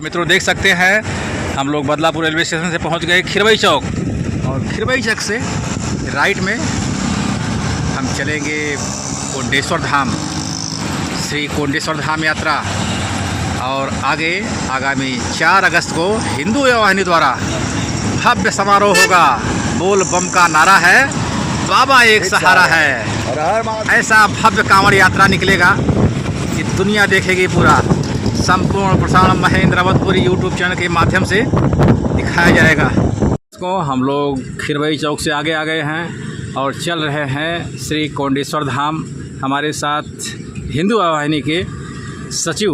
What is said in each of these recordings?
मित्रों देख सकते हैं हम लोग बदलापुर रेलवे स्टेशन से पहुंच गए खिरवई चौक, और खिरवई चौक से राइट में हम चलेंगे कोंडेश्वर धाम, श्री कोंडेश्वर धाम यात्रा। और आगे आगामी 4 अगस्त को हिंदू युवा वाहिनी द्वारा भव्य समारोह होगा। बोल बम का नारा है, बाबा एक सहारा है। ऐसा भव्य कांवड़ यात्रा निकलेगा कि दुनिया देखेगी पूरा। संपूर्ण प्रसारण महेंद्र अवधपुरी यूट्यूब चैनल के माध्यम से दिखाया जाएगा। इसको हम लोग खिरवई चौक से आगे आ गए हैं और चल रहे हैं श्री कोंडेश्वर धाम। हमारे साथ हिंदू वाहिनी के सचिव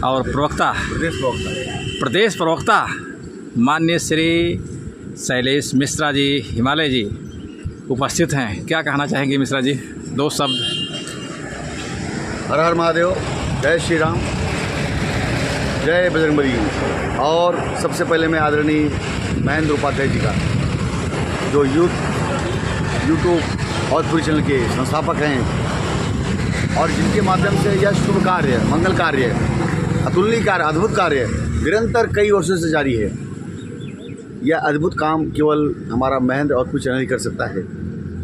और प्रदेश प्रवक्ता माननीय श्री शैलेश मिश्रा जी हिमालय जी उपस्थित हैं। क्या कहना चाहेंगे मिश्रा जी? 2 शब्द। हर हर महादेव, जय श्री राम, जय बजरंगबली। और सबसे पहले मैं आदरणीय महेंद्र उपाध्याय जी का, जो यूट्यूब और पूरी चैनल के संस्थापक हैं और जिनके माध्यम से यह शुभ कार्य, मंगल कार्य, अतुलनीय कार्य, अद्भुत कार्य निरंतर कई वर्षों से जारी है। यह अद्भुत काम केवल हमारा महेंद्र और पूरी चैनल ही कर सकता है,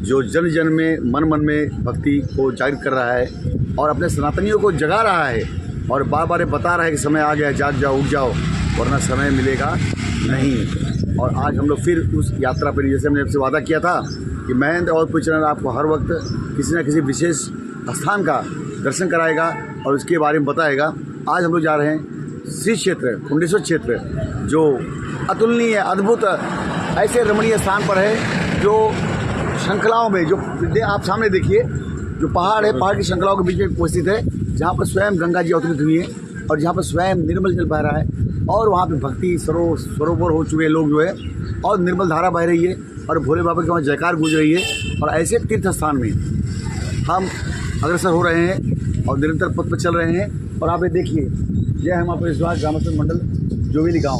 जो जन जन में मन में भक्ति को जागृत कर रहा है और अपने सनातनियों को जगा रहा है और बार बार बता रहा है कि समय आ गया, जाग जाओ, उठ जाओ, वरना समय मिलेगा नहीं। और आज हम लोग फिर उस यात्रा पर, जैसे हमने आपसे वादा किया था कि महेंद्र और पूरी चैनल आपको हर वक्त किसी न किसी विशेष स्थान का दर्शन कराएगा और उसके बारे में बताएगा। आज हम लोग जा रहे हैं श्री क्षेत्र कोंडेश्वर क्षेत्र, जो अतुलनीय अद्भुत ऐसे रमणीय स्थान पर है, जो श्रृंखलाओं में, जो आप सामने देखिए, जो पहाड़ है, पहाड़ की श्रृंखलाओं के बीच में उपस्थित है, जहाँ पर स्वयं गंगा जी अवतरित हुई है और जहाँ पर स्वयं निर्मल जल बह रहा है और वहाँ पे भक्ति सरोवर हो चुके हैं लोग जो है, और निर्मल धारा बह रही है और भोले बाबा के वहाँ जयकार गूंज रही है। और ऐसे तीर्थ स्थान में हम अग्रसर हो रहे हैं और निरंतर पथ पर चल रहे हैं। और आप ये देखिए, यह है हमारे विश्वास ग्रामोत्सव मंडल जोवेली गाँव,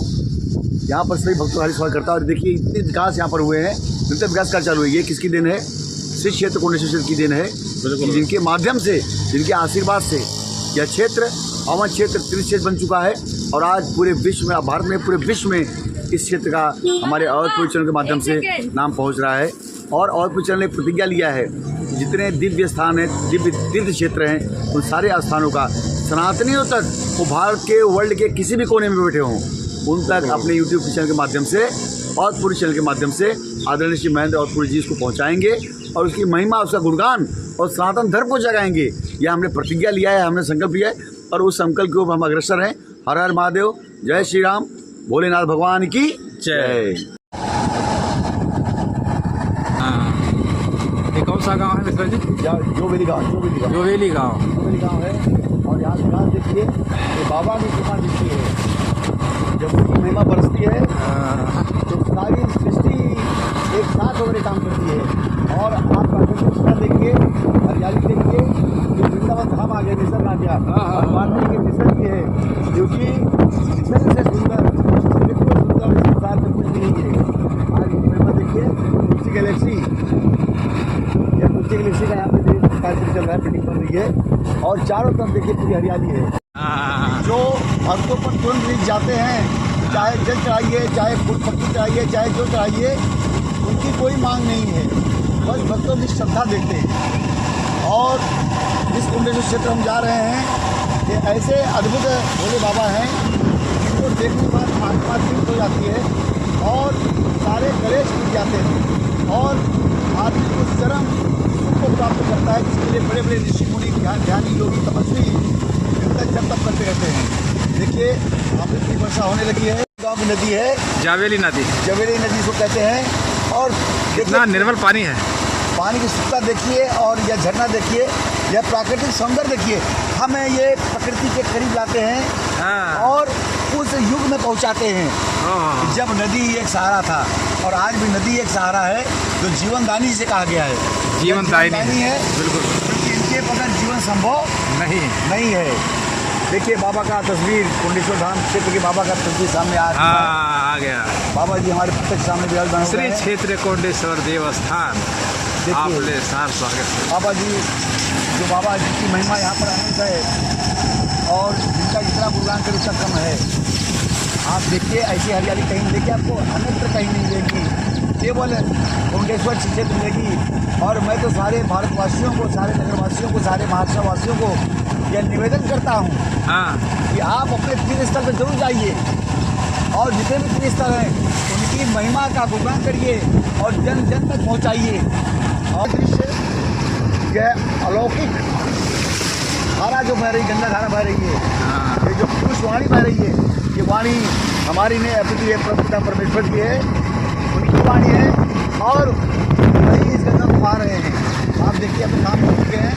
यहाँ पर सभी भक्तों का स्वागत करता है। और देखिए इतने विकास यहाँ पर हुए हैं, निरंतर विकास कार्य चालू है। ये किसकी देन है? श्री क्षेत्र कोंडेश्वर क्षेत्र की देन है, जिनके माध्यम से, जिनके आशीर्वाद से यह क्षेत्र अमर क्षेत्र, तीर्थ क्षेत्र बन चुका है। और आज पूरे विश्व में, भारत में, पूरे विश्व में इस क्षेत्र का हमारे अवधपुरी चैनल के माध्यम से नाम पहुंच रहा है। और अवधपुरी चैनल ने प्रतिज्ञा लिया है, जितने दिव्य स्थान हैं, दिव्य तीर्थ क्षेत्र हैं, उन सारे स्थानों का सनातनियों तक, वो भारत के, वर्ल्ड के किसी भी कोने में बैठे हों, उन तक अपने यूट्यूब चैनल के माध्यम से और पूरी चैनल के माध्यम से आदरणीय श्री महेंद्र और पूरी जी इसको पहुँचाएँगे और उसकी महिमा, उसका गुणगान और सनातन धर्म को जगाएंगे। यह हमने प्रतिज्ञा लिया है, हमने संकल्प लिया है और उस संकल्प के ऊपर हम अग्रसर हैं। हर हर महादेव, जय श्री राम, भोलेनाथ भगवान की जय। ये कौन सा गांव है मिश्रा जी? जोवेली गाँव है। और यहाँ से गाँव देखिए, ये बाबा की कृपा दिखती है, जब उनकी महिमा बरसती है तो सारी सृष्टि एक साथ होकर काम करती है। और आप प्राकृतिक सुंदर देखिए, हरियाली देखिए, जो वृंदावन धाम आ गया, निसर्ग आ गया, और वाल्मीकि के निसर्ग भी है, क्योंकि निसर्ग से सुंदर, बिल्कुल सुंदर इस संसार में कुछ भी नहीं है। आज इनकी महिमा देखिए, तुलसी गैलेक्सी, यह तुलसी गैलेक्सी का यहाँ पे कार्यक्रम चल रहा है, मीटिंग बन रही है और चारों तरफ देखिए पूरी हरियाली है। जो भक्तों पर तुरंत रिझ जाते हैं, चाहे जल चढ़ाइए, चाहे फूल पत्ती चढ़ाइए, चाहे जो चढ़ाइए, उनकी कोई मांग नहीं है, बस भक्तों की श्रद्धा देखते हैं। और इस कोंडेश्वर क्षेत्र हम जा रहे हैं, ये ऐसे अद्भुत भोले बाबा हैं, जिनको देखने के बाद आत्मा तृप्त हो जाती है और सारे कलेश टूट जाते हैं और आदमी को चरम सुख को प्राप्त करता है, जिसके लिए बड़े बड़े ऋषि मुनि, ध्यानी, योगी, तपस्वी जब तक करते रहते हैं। देखिए अमृत की वर्षा होने लगी है, गाँव की नदी है जावेली नदी, जवेली नदी को कहते हैं। और कितना निर्मल पानी है, पानी की शुद्धता देखिए और यह झरना देखिए, यह प्राकृतिक सौंदर्य देखिए। हमें ये प्रकृति के करीब लाते हैं और उस युग में पहुंचाते हैं जब नदी एक सहारा था, और आज भी नदी एक सहारा है, जो जीवनदानी से कहा गया है। जीवनदानी है, बिल्कुल, क्योंकि इनके बगैर जीवन संभव नहीं है। देखिए बाबा का तस्वीर, कोंडेश्वर धाम क्षेत्र के बाबा का तस्वीर सामने आ गया। बाबा जी हमारे प्रत्यक्ष सामने विराजमान श्री क्षेत्र कोंडेश्वर देवस्थान, आपले सार स्वागत है। बाबा जी, जो बाबा जी की महिमा यहाँ पर अनंत है और जिनका जितना गुणगान करे उसका कम आप देखिए ऐसी हरियाली कहीं मिलेगी आपको, अन्यत्र कहीं नहीं मिलेगी, केवल कोंडेश्वर क्षेत्र मिलेगी। और मैं तो सारे भारतवासियों को, सारे नगरवासियों को, सारे महाराष्ट्र वासियों को यह निवेदन करता हूँ कि आप अपने तीर्थ स्थल पर जरूर जाइए और जितने भी तीर्थ स्थल हैं उनकी महिमा का गुणगान करिए और जन जन तक पहुँचाइए। और दृश्य यह अलौकिक धारा जो बह रही, गंगा धारा बह रही है, ये जो पुष्पवाणी बह रही है, ये वाणी हमारी नहीं अपितु ये पिता परमेश्वर की है, उनकी वाणी है। और वही इस गंगा को पा रहे हैं। आप देखिए अपने काम कर चुके हैं।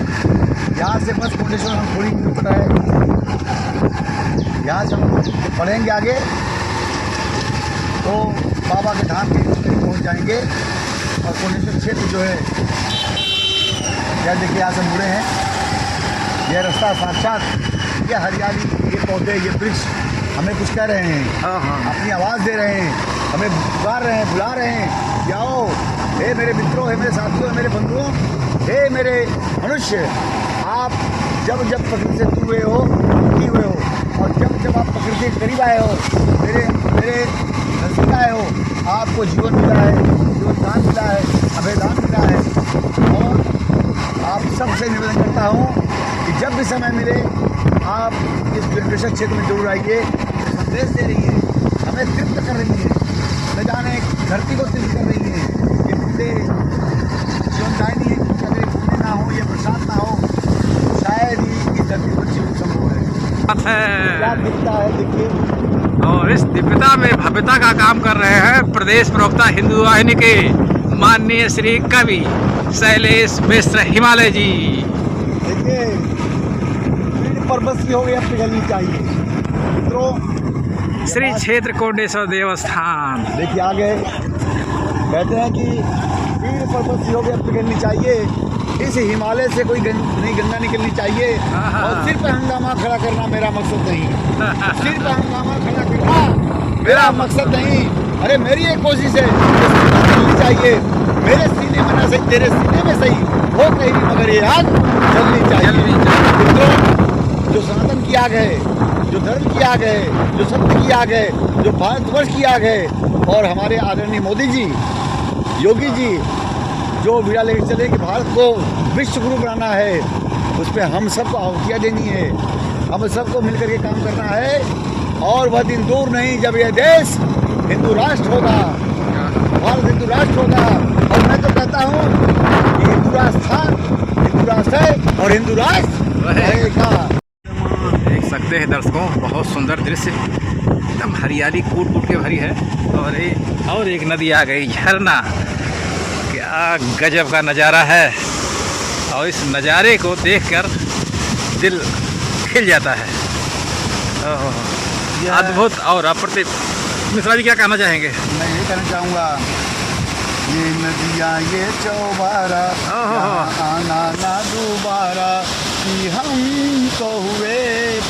यहाँ से बस कोंडेश्वर हम थोड़ी दूर है, यहाँ से हम पढ़ेंगे आगे तो बाबा के धाम के करीब पहुँच जाएंगे। और कोंडेश्वर क्षेत्र जो है, यह देखिए यहाँ से मुड़े हैं, यह रास्ता साक्षात, ये हरियाली, ये पौधे, ये वृक्ष हमें कुछ कह रहे हैं, अपनी आवाज़ दे रहे हैं, हमें पुकार रहे हैं, बुला रहे हैं कि आओ, हे मेरे मित्रों, हे मेरे साथियों, हे मेरे बंधुओं, हे मेरे मनुष्य, आप जब जब प्रकृति से दूर हुए हो, दुखी हुए हो, और जब जब आप प्रकृति के करीब आए हो, मेरे नजदीक आए हो, आपको जीवन मिला है, जीवन दान मिला है, अभयदान मिला है। और आप सबसे निवेदन करता हूँ कि जब भी समय मिले आप इस कोंडेश्वर क्षेत्र में जरूर आइए। संदेश दे रही है, हमें तृप्त कर रही है, न जाने धरती को तृप्त कर रही है। ये मुद्दे जीवनदायिनी है, अगर पुण्य ना हो, ये प्रसाद ना हो, शायद ही इस धरती पर जीवन संभव है। क्या दिखता है देखिए। और इस दिव्यता में भव्यता का काम कर रहे हैं प्रदेश प्रवक्ता हिंदू वाहिनी के माननीय श्री कवि शैलेश मिश्र हिमालय जी। देखिए पर्पस की हो गई, अब पिघलनी चाहिए मित्रों। श्री क्षेत्र कोंडेश्वर देवस्थान। देखिए आगे कहते हैं कि पीर पर्पस की हो गई, अब पिघलनी चाहिए। इस हिमालय से कोई नई गंगा निकलनी चाहिए। और सिर पे हंगामा खड़ा करना मेरा मकसद नहीं, सिर पे हंगामा खड़ा करना मेरा मकसद नहीं। अरे मेरी एक कोशिश है, चाहिए मेरे सीने में ना सही, तेरे सीने में सही हो कहीं भी, मगर ये आग जलनी चाहिए। मित्रों, जो सनातन की आग है, जो धर्म की आग है, जो सत्य की आग है, जो भारतवर्ष की आग है, और हमारे आदरणीय मोदी जी, योगी जी जो बीड़ा लेकर चले कि भारत को विश्व गुरु बनाना है, उस पर हम सबको आहुतियाँ देनी है, हम सबको मिलकर के काम करना है। और वह दिन दूर नहीं जब यह देश हिंदू राष्ट्र होगा, भारत हिंदू राष्ट्र होगा। और मैं तो कहता हूँ कि हिंदू राष्ट्र था, हिंदू राष्ट्र है और हिंदू राष्ट्र रहेगा। देख सकते हैं दर्शकों, बहुत सुंदर दृश्य, एकदम हरियाली कूट कूट के भरी है। और एक नदी आ गई, झरना। क्या गजब का नज़ारा है, और इस नज़ारे को देखकर दिल खिल जाता है। अद्भुत और अप्रतिम। मिश्रा जी क्या कहना चाहेंगे? मैं ये कहना चाहूँगा, ये नदियाँ ये चौबारा, आना ना दोबारा, कि हम तो हुए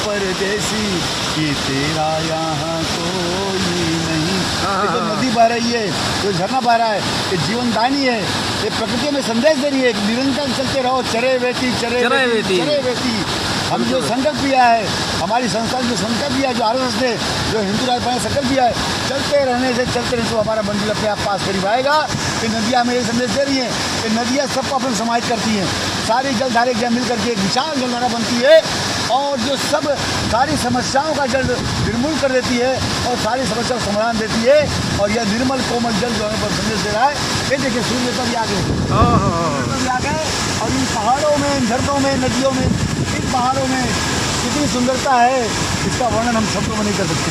परदेसी, कि तेरा यहाँ कोई नहीं। ये जो नदी बह रही है, जो झरना बह रहा है, ये जीवनदायिनी है, ये प्रकृति में संदेश दे रही है कि निरंतर चलते रहो, चरे वेती चरे वेती चरे वेती। हम जो संकल्प किया है, हमारी संस्था ने जो संकल्प किया है, जो RSS ने जो हिंदू राष्ट्र ने संकल्प किया है, चलते रहने से चलते रहने से हमारा मंजिल अपने आप पास करीब आएगा। ये नदियाँ हमें ये संदेश दे रही हैं, ये नदियाँ सबको अपने समाहित करती हैं, सारी जलधारे एक जगह मिल करके एक विशाल जलधारा बनती है, और जो सब सारी समस्याओं का जल निर्मूल कर देती है और सारी समस्याओं का समाधान देती है। और यह निर्मल कोमल जल जो हमें पर संदेश दे रहा है। ये देखिए सूर्य तभी आ गए, तभी आ गए। और इन पहाड़ों में, इन झरनों में, नदियों में, इन पहाड़ों में कितनी सुंदरता है, इसका वर्णन हम शब्दों में नहीं कर सकते।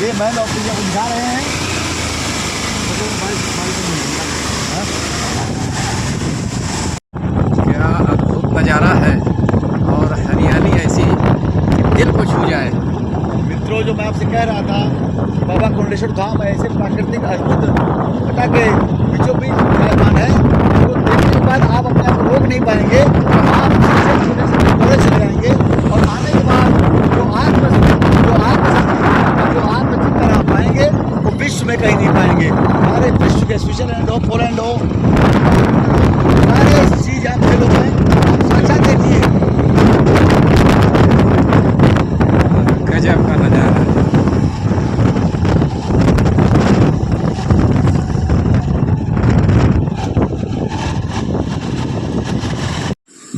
ये महल और पूजा को दिखा रहे हैं। क्या अद्भुत नज़ारा है, और हरियाली ऐसी दिल को छू जाए। मित्रों, जो मैं आपसे कह रहा था, बाबा कोंडेश्वर धाम ऐसे प्राकृतिक अद्भुत घटा के बीचों बीच विराजमान है, तो देखने के बाद आप अपने आप को रोक नहीं पाएंगे, आप छोटे से चले जाएंगे। और आने के बाद जो आत्मचिंतन आप पाएंगे, वो विश्व में कहीं नहीं पाएंगे। हमारे विश्व के स्विट्जरलैंड हो, पोलैंड हो, सारे चीज़ आप खेलों में साक्षात देखिए। गजब का नज़ारा।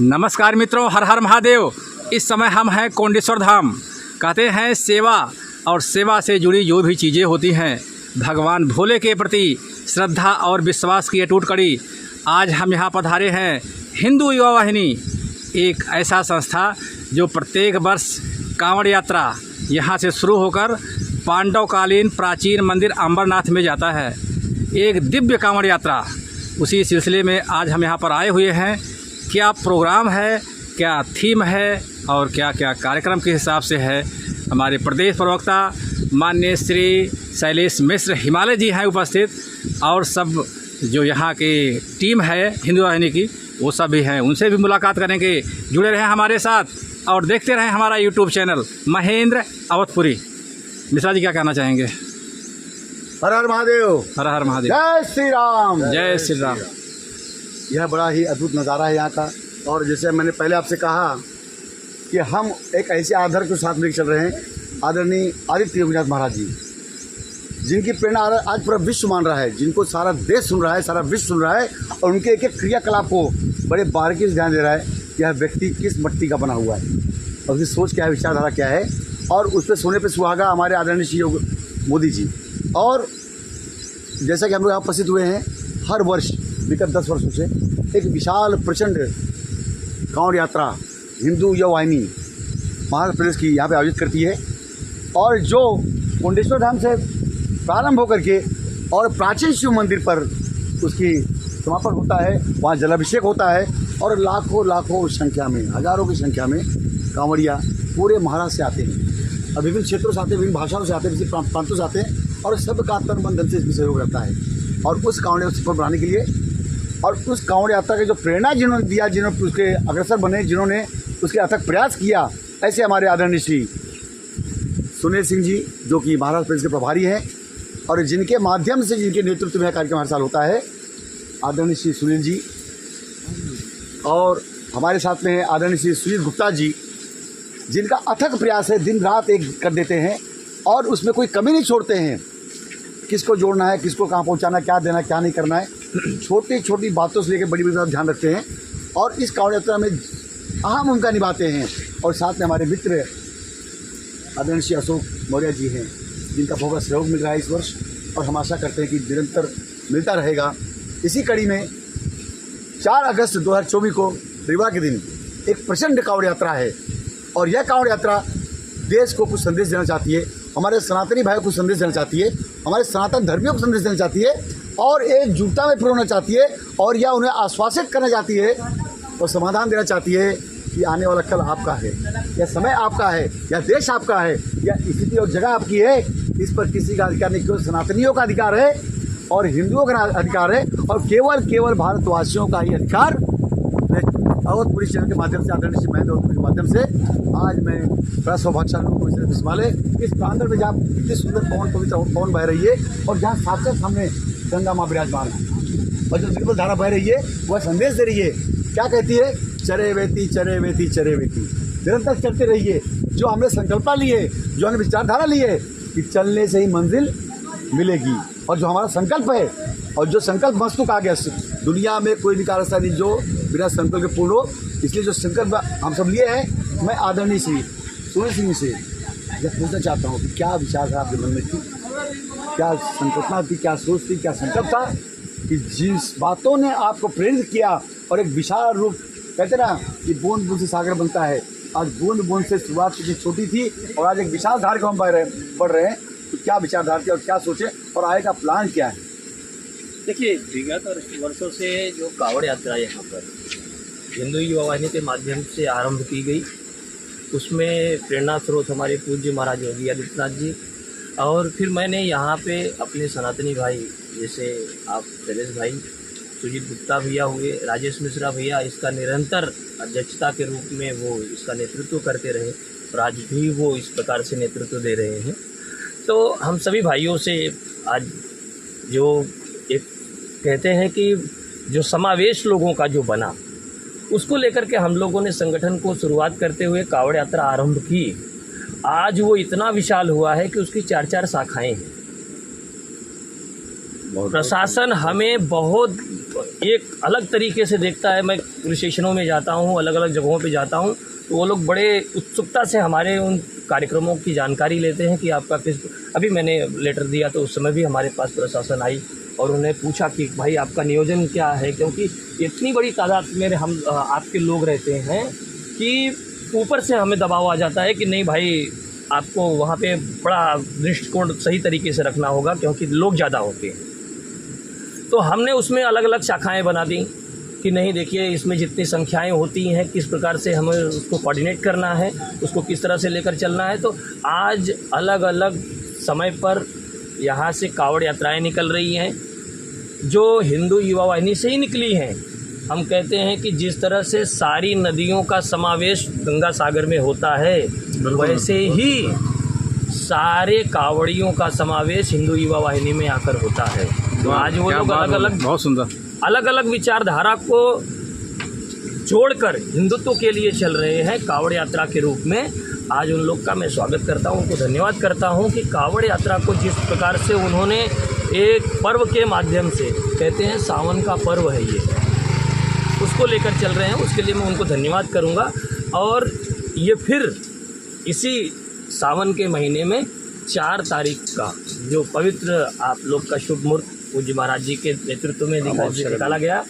नमस्कार मित्रों, हर हर महादेव। इस समय हम हैं कोंडेश्वर धाम। कहते हैं सेवा और सेवा से जुड़ी जो भी चीज़ें होती हैं, भगवान भोले के प्रति श्रद्धा और विश्वास की अटूट कड़ी। आज हम यहाँ पधारे हैं हिंदू युवा वाहिनी, एक ऐसा संस्था जो प्रत्येक वर्ष कांवड़ यात्रा यहाँ से शुरू होकर पांडवकालीन प्राचीन मंदिर अंबरनाथ में जाता है। एक दिव्य कांवड़ यात्रा, उसी सिलसिले में आज हम यहाँ पर आए हुए हैं। क्या प्रोग्राम है, क्या थीम है और क्या क्या कार्यक्रम के हिसाब से है, हमारे प्रदेश प्रवक्ता माननीय श्री शैलेश मिश्र हिमालय जी हैं उपस्थित, और सब जो यहाँ की टीम है हिंदू वाहिनी की वो सब भी हैं। उनसे भी मुलाकात करेंगे। जुड़े रहें हमारे साथ और देखते रहें हमारा यूट्यूब चैनल महेंद्र अवधपुरी। मिश्रा जी क्या कहना चाहेंगे? हर हर महादेव। हर हर महादेव। जय श्री राम। जय श्री राम। यह बड़ा ही अद्भुत नज़ारा है यहाँ का। और जैसे मैंने पहले आपसे कहा कि हम एक ऐसे आदर के साथ लेकर चल रहे हैं, आदरणीय आदित्य योगीनाथ महाराज जी, जिनकी प्रेरणा आज पूरा विश्व मान रहा है, जिनको सारा देश सुन रहा है, सारा विश्व सुन रहा है, और उनके एक एक क्रियाकलाप को बड़े बारीकी से ध्यान दे रहा है कि यह व्यक्ति किस मट्टी का बना हुआ है और उसकी सोच क्या है, विचारधारा क्या है। और उस पर सोने पर सुहागा हमारे आदरणीय श्री मोदी जी। और जैसा कि हम लोग यहाँ उपस्थित हुए हैं, हर वर्ष विगत 10 वर्षों से एक विशाल प्रचंड कांवड़ यात्रा हिंदू युवा वाहिनी महाराष्ट्र प्रदेश की यहाँ पे आयोजित करती है। और जो कोंडेश्वर धाम से प्रारंभ होकर के और प्राचीन शिव मंदिर पर उसकी समापन होता है, वहाँ जलाभिषेक होता है और लाखों संख्या में, हज़ारों की संख्या में कांवड़िया पूरे महाराष्ट्र से आते हैं और विभिन्न क्षेत्रों से आते हैं, विभिन्न भाषाओं से आते हैं, विभिन्न प्रांतों से आते हैं, और सबका तन मन धन से इसमें सहयोग रहता है। और उस कांवड़ यात्रा को बनाने के लिए और उस कांवड़ यात्रा की जो प्रेरणा जिन्होंने दिया, जिन्होंने उसके अग्रसर बने, जिन्होंने उसके अथक प्रयास किया, ऐसे हमारे आदरणीय श्री सुनील सिंह जी, जो कि महाराष्ट्र प्रदेश के प्रभारी हैं और जिनके माध्यम से, जिनके नेतृत्व में कार्यक्रम हर साल होता है, आदरणीय श्री सुनील जी। और हमारे साथ में आदरणीय श्री सुजीत गुप्ता जी, जिनका अथक प्रयास है, दिन रात एक कर देते हैं और उसमें कोई कमी नहीं छोड़ते हैं। किसको जोड़ना है, किसको कहाँ पहुँचाना, क्या देना, क्या नहीं करना है, छोटी छोटी बातों से लेकर बड़ी बड़ी बात ध्यान रखते हैं और इस कांवड़ यात्रा में अहम भूमिका निभाते हैं। और साथ में हमारे मित्र आदरणीय श्री अशोक मौर्य जी हैं, जिनका बहुत सहयोग मिल रहा है इस वर्ष, और हम आशा करते हैं कि निरंतर मिलता रहेगा। इसी कड़ी में 4 अगस्त 2024 को रविवार के दिन एक प्रचंड कांवड़ यात्रा है और यह कांवड़ यात्रा देश को कुछ संदेश देना चाहती है, हमारे सनातनी भाइयों को संदेश देना चाहती है, हमारे सनातन धर्मियों को संदेश देना चाहती है और एकजुटता में प्रेरणा चाहती है, और यह उन्हें आश्वासित करना चाहती है और समाधान देना चाहती है कि आने वाला कल आपका है, यह समय आपका है, यह देश आपका है, यह स्थिति और जगह आपकी है। इस पर किसी का अधिकार नहीं, केवल सनातनियों का अधिकार है और हिंदुओं का अधिकार है और केवल भारतवासियों का ही अधिकार। अवधपुरी चैनल के माध्यम से, आदरणीय श्री महेंद्र अवधपुरी के माध्यम से आज मैं बड़ा सौभाग्यशाली हूँ हिमालय इस प्रांगण में, जहाँ इतनी सुंदर पवित्र पवन बह रही है और जहाँ साक्षात सामने गंगा माँ विराजमान है और जो बिल्कुल धारा बह रही है वह संदेश दे रही है। क्या कहती है? चरे वेती चरे वेती चरे वेती, निरंतर चलते रहिए। जो हमने संकल्प लिए, जो हमने विचारधारा ली है कि चलने से ही मंजिल मिलेगी, और जो हमारा संकल्प है और जो संकल्प वस्तु का गया, दुनिया में कोई भी कार्य नहीं जो बिना संकल्प के पूर्ण हो। इसलिए जो संकल्प हम सब लिए हैं, मैं आदरणीय श्री सुनील सिंह से यह पूछना चाहता हूँ कि क्या विचार था आपके मन में थी, क्या संकल्पना थी, क्या सोच थी, क्या संकल्प था कि जिस बातों ने आपको प्रेरित किया और एक विशाल रूप, कहते ना कि बूंद बूंद से सागर बनता है, आज बूंद बूंद से शुरुआत की छोटी थी और आज एक विशाल धार को हम बढ़ रहे हैं। तो क्या विचारधारा थी और क्या सोचे और आगे का प्लान क्या है? देखिए, विगत वर्षों से जो कांवड़ यात्रा यहाँ पर हिंदू युवा वाहिनी के माध्यम से आरंभ की गई, उसमें प्रेरणा स्रोत हमारे पूज्य महाराज योगी आदित्यनाथ जी, और फिर मैंने यहाँ पे अपने सनातनी भाई, जैसे आप शैलेश भाई, सुजीत गुप्ता भैया हुए, राजेश मिश्रा भैया, इसका निरंतर अध्यक्षता के रूप में वो इसका नेतृत्व करते रहे और आज भी वो इस प्रकार से नेतृत्व दे रहे हैं। तो हम सभी भाइयों से आज जो एक कहते हैं कि जो समावेश लोगों का जो बना, उसको लेकर के हम लोगों ने संगठन को शुरुआत करते हुए कांवड़ यात्रा आरंभ की। आज वो इतना विशाल हुआ है कि उसकी 4-4 शाखाएं हैं। प्रशासन हमें बहुत एक अलग तरीके से देखता है। मैं पुलिस स्टेशनों में जाता हूँ, अलग अलग जगहों पे जाता हूँ, तो वो लोग बड़े उत्सुकता से हमारे उन कार्यक्रमों की जानकारी लेते हैं कि आपका किस। अभी मैंने लेटर दिया तो उस समय भी हमारे पास प्रशासन आई और उन्हें पूछा कि भाई आपका नियोजन क्या है, क्योंकि इतनी बड़ी तादाद में हम आपके लोग रहते हैं कि ऊपर से हमें दबाव आ जाता है कि नहीं भाई आपको वहाँ पे बड़ा दृष्टिकोण सही तरीके से रखना होगा क्योंकि लोग ज़्यादा होते हैं। तो हमने उसमें अलग अलग शाखाएं बना दी कि नहीं देखिए इसमें जितनी संख्याएं होती हैं किस प्रकार से हमें उसको कोऑर्डिनेट करना है, उसको किस तरह से लेकर चलना है। तो आज अलग अलग समय पर यहाँ से कावड़ यात्राएं निकल रही हैं जो हिंदू युवा वाहिनी से ही निकली हैं। हम कहते हैं कि जिस तरह से सारी नदियों का समावेश गंगा सागर में होता है, वैसे ही सारे कावड़ियों का समावेश हिंदू युवा वाहिनी में आकर होता है। तो आज वो लोग बहुत सुंदर अलग अलग विचारधारा को जोड़कर हिंदुत्व के लिए चल रहे हैं कावड़ यात्रा के रूप में। आज उन लोग का मैं स्वागत करता हूं, उनको धन्यवाद करता हूं कि कावड़ यात्रा को जिस प्रकार से उन्होंने एक पर्व के माध्यम से, कहते हैं सावन का पर्व है ये, उसको लेकर चल रहे हैं, उसके लिए मैं उनको धन्यवाद करूंगा। और ये फिर इसी सावन के महीने में 4 तारीख का जो पवित्र आप लोग का शुभ मुहूर्त पूज्य महाराज जी के नेतृत्व में निकाला गया,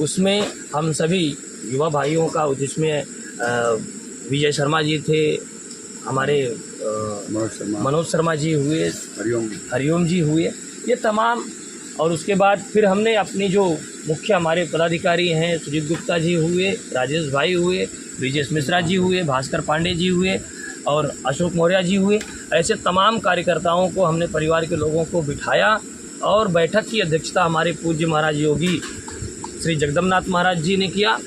उसमें हम सभी युवा भाइयों का, जिसमें विजय शर्मा जी थे, हमारे मनोज शर्मा जी हुए, हरिओम जी हुए, ये तमाम। और उसके बाद फिर हमने अपनी जो मुख्य हमारे पदाधिकारी हैं, सुजीत गुप्ता जी हुए, राजेश भाई हुए, ब्रिजेश मिश्रा जी हुए, भास्कर पांडे जी हुए और अशोक मौर्य जी हुए, ऐसे तमाम कार्यकर्ताओं को हमने परिवार के लोगों को बिठाया और बैठक की अध्यक्षता हमारे पूज्य महाराज योगी श्री जगदम्बनाथ महाराज जी ने किया।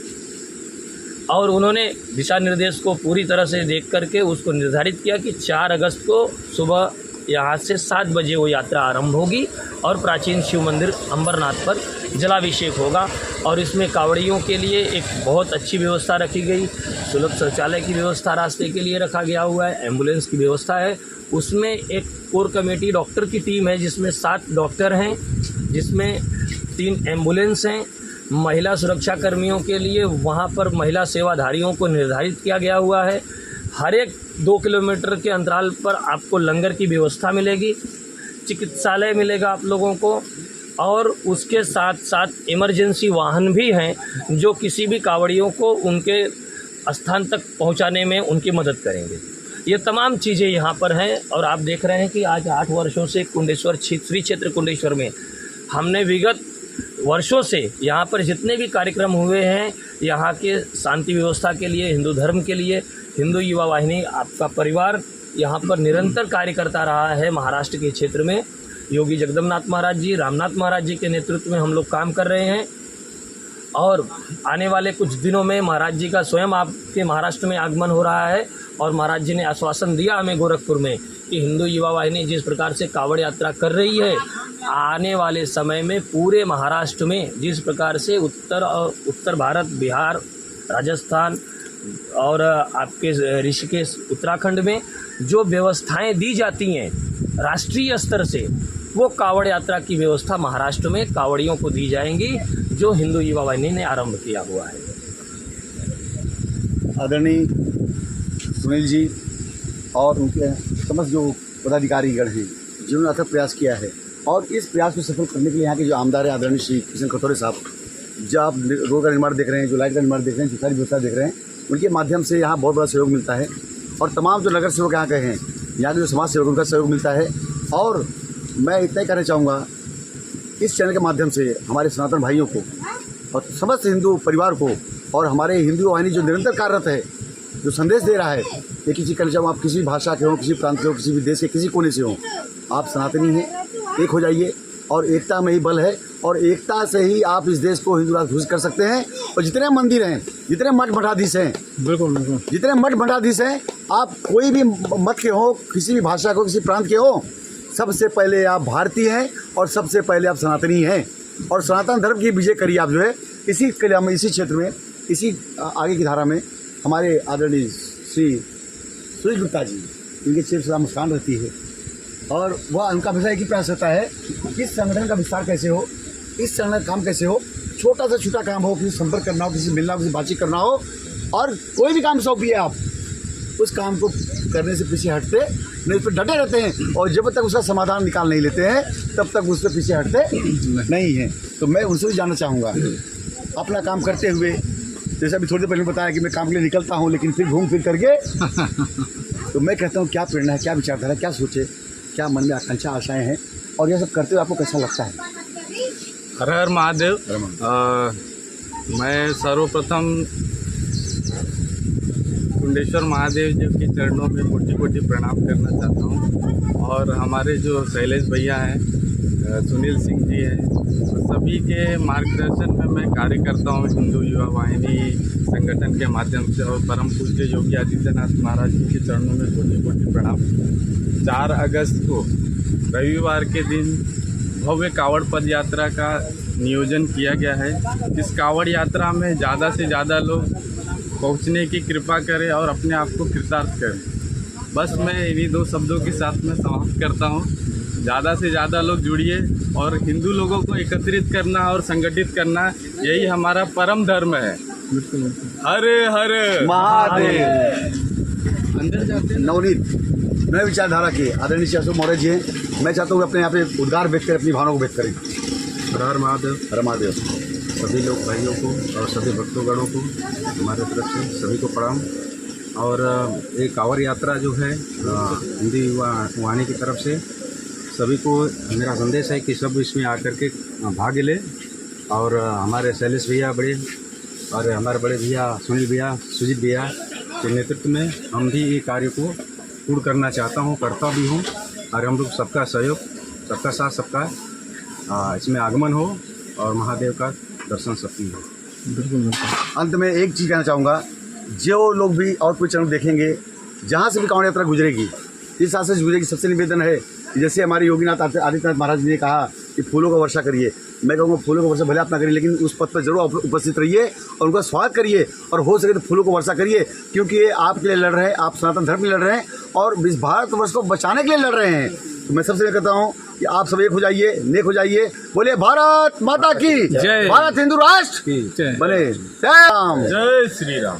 और उन्होंने दिशा निर्देश को पूरी तरह से देख करके उसको निर्धारित किया कि 4 अगस्त को सुबह यहाँ से 7 बजे वो यात्रा आरंभ होगी और प्राचीन शिव मंदिर अंबरनाथ पर जलाभिषेक होगा। और इसमें कावड़ियों के लिए एक बहुत अच्छी व्यवस्था रखी गई, सुलभ शौचालय की व्यवस्था रास्ते के लिए रखा गया हुआ है, एम्बुलेंस की व्यवस्था है। उसमें एक कोर कमेटी डॉक्टर की टीम है जिसमें 7 डॉक्टर हैं, जिसमें 3 एम्बुलेंस हैं। महिला सुरक्षा कर्मियों के लिए वहाँ पर महिला सेवाधारियों को निर्धारित किया गया हुआ है। हर एक 2 किलोमीटर के अंतराल पर आपको लंगर की व्यवस्था मिलेगी, चिकित्सालय मिलेगा आप लोगों को, और उसके साथ साथ इमरजेंसी वाहन भी हैं जो किसी भी कावड़ियों को उनके स्थान तक पहुंचाने में उनकी मदद करेंगे। ये तमाम चीज़ें यहाँ पर हैं। और आप देख रहे हैं कि आज 8 वर्षों से कुंडेश्वर श्री क्षेत्र कुंडेश्वर में हमने विगत वर्षों से यहाँ पर जितने भी कार्यक्रम हुए हैं, यहाँ के शांति व्यवस्था के लिए, हिंदू धर्म के लिए, हिंदू युवा वाहिनी आपका परिवार यहाँ पर निरंतर कार्य करता रहा है। महाराष्ट्र के क्षेत्र में योगी जगदम्बनाथ महाराज जी, रामनाथ महाराज जी के नेतृत्व में हम लोग काम कर रहे हैं। और आने वाले कुछ दिनों में महाराज जी का स्वयं आपके महाराष्ट्र में आगमन हो रहा है। और महाराज जी ने आश्वासन दिया हमें गोरखपुर में कि हिंदू युवा वाहिनी जिस प्रकार से कावड़ यात्रा कर रही है, आने वाले समय में पूरे महाराष्ट्र में जिस प्रकार से उत्तर भारत, बिहार, राजस्थान और आपके ऋषिकेश, उत्तराखंड में जो व्यवस्थाएं दी जाती हैं राष्ट्रीय स्तर से, वो कावड़ यात्रा की व्यवस्था महाराष्ट्र में कावड़ियों को दी जाएंगी, जो हिंदू युवा वाहिनी ने आरंभ किया हुआ है। आदरणीय सुनील जी और उनके समस्त जो पदाधिकारीगण हैं जिन्होंने अथक प्रयास किया है, और इस प्रयास को सफल करने के लिए यहाँ के जो आमदार है आदरणीय श्री किशन कथोरे साहब, जो आप रोड का निर्माण देख रहे हैं, जो लाइट का निर्माण देख रहे हैं, जो सारी व्यवस्था देख रहे हैं, उनके माध्यम से यहाँ बहुत बड़ा सहयोग मिलता है। और तमाम जो नगर सेवक यहाँ के हैं, यहाँ के जो समाज सेवक, उनका सहयोग मिलता है। और मैं इतना ही कहना चाहूँगा, इस चैनल के माध्यम से हमारे सनातन भाइयों को और समस्त हिंदू परिवार को और हमारे हिंदू वाहिनी जो निरंतर कार्यरत है, जो संदेश दे रहा है, एक ही चीज़ कहना चाहूँ, आप किसी भी भाषा के हो, किसी प्रांत के हो, किसी भी देश के किसी कोने से हो, आप सनातनी हैं, एक हो जाइए। और एकता में ही बल है, और एकता से ही आप इस देश को हिंदू राष्ट्र घोषित कर सकते हैं। और जितने मंदिर हैं, जितने मठ मठाधीश हैं, बिल्कुल जितने मठ मठाधीश हैं, आप कोई भी मत के हो, किसी भी भाषा को, किसी प्रांत के हो, सबसे पहले आप भारतीय हैं और सबसे पहले आप सनातनी हैं। और सनातन धर्म की विजय करिए आप, जो है इसी कला में, इसी क्षेत्र में, इसी आगे की धारा में हमारे आदरणीय श्री सुजीत गुप्ता जी, इनके चेहरे से मुस्कान रहती है। और वह उनका हमेशा एक ही प्रयास रहता है कि इस संगठन का विस्तार कैसे हो, इस संगठन का काम कैसे हो, छोटा से छोटा काम हो, किसी से संपर्क करना हो, किसी से मिलना हो, किसी से बातचीत करना हो, और कोई भी काम सौंपिए आप, उस काम को करने से पीछे हटते नहीं, उस पर डटे रहते हैं, और जब तक उसका समाधान निकाल नहीं लेते हैं तब तक उससे पीछे हटते नहीं हैं। तो मैं उनसे भी जानना चाहूँगा, अपना काम करते हुए, जैसे अभी थोड़ी देर पहले बताया कि मैं काम के लिए निकलता हूँ लेकिन फिर घूम फिर करके तो मैं कहता हूँ क्या प्रेरणा है, क्या विचारधारा, क्या सोचे, क्या मन में आकांक्षा आशाएं हैं, और यह सब करते हुए आपको कैसा लगता है? हर हर महादेव। मैं सर्वप्रथम कुंडेश्वर महादेव जी के चरणों में कोटि कोटि प्रणाम करना चाहता हूँ, और हमारे जो शैलेश भैया हैं, सुनील सिंह जी हैं, सभी के मार्गदर्शन में मैं कार्य करता हूँ हिंदू युवा वाहिनी संगठन के माध्यम से, और परम पूज्य योगी आदित्यनाथ महाराज जी के चरणों में कोटि कोटि प्रणाम। 4 अगस्त को रविवार के दिन भव्य कावड़ पद यात्रा का नियोजन किया गया है। इस कावड़ यात्रा में ज़्यादा से ज़्यादा लोग पहुंचने की कृपा करें और अपने आप को कृतार्थ करें। बस मैं इन्हीं 2 शब्दों के साथ में समाप्त करता हूं। ज़्यादा से ज़्यादा लोग जुड़िए, और हिंदू लोगों को एकत्रित करना और संगठित करना, यही हमारा परम धर्म है। हर हर महादेव। अंदर जाते हैं। नवनीत, नए विचारधारा के आदरणीय श्री अशोक मौर्य जी हैं, मैं चाहता हूँ कि अपने यहाँ पे उद्गार व्यक्त करें, अपनी भावनाओं को व्यक्त करें। हर हर महादेव। हर महादेव। सभी लोग भाइयों को और सभी भक्तोगणों को हमारे तरफ से सभी को प्रणाम। और ये कांवड़ यात्रा जो है हिंदी युवा वाहिनी की तरफ से सभी को मेरा संदेश है कि सब इसमें आकर के भाग लें, और हमारे शैलेश भैया बड़े और हमारे बड़े भैया सुनील भैया, सुजीत भैया के नेतृत्व में हम भी ये कार्य को पूर्ण करना चाहता हूँ, करता भी हूँ, और हम लोग सबका सहयोग, सबका साथ, सबका इसमें आगमन हो और महादेव का दर्शन सबकी हो। बिल्कुल। अंत में एक चीज़ कहना चाहूँगा, जो लोग भी और कोई चैनल देखेंगे, जहाँ से भी कांवड़ यात्रा गुजरेगी, इस साल से गुजरेगी, सबसे निवेदन है कि जैसे हमारे योगीनाथ आदित्यनाथ महाराज जी ने कहा कि फूलों का वर्षा करिए, मैं कहूँगा फूलों का वर्षा भले आप ना करिए, लेकिन उस पद पर जरूर उपस्थित रहिए और उनका स्वागत करिए, और हो सके तो फूलों को वर्षा करिए, क्योंकि ये आपके लिए लड़ रहे हैं, आप सनातन धर्म के लिए लड़ रहे हैं, और इस भारतवर्ष को बचाने के लिए लड़ रहे हैं। तो मैं सबसे कहता हूँ कि आप सब एक हो जाइए, नेक हो जाइए। बोले भारत माता की जय, भारत हिंदू राष्ट्र की जय, बने जय राम, जय श्री राम।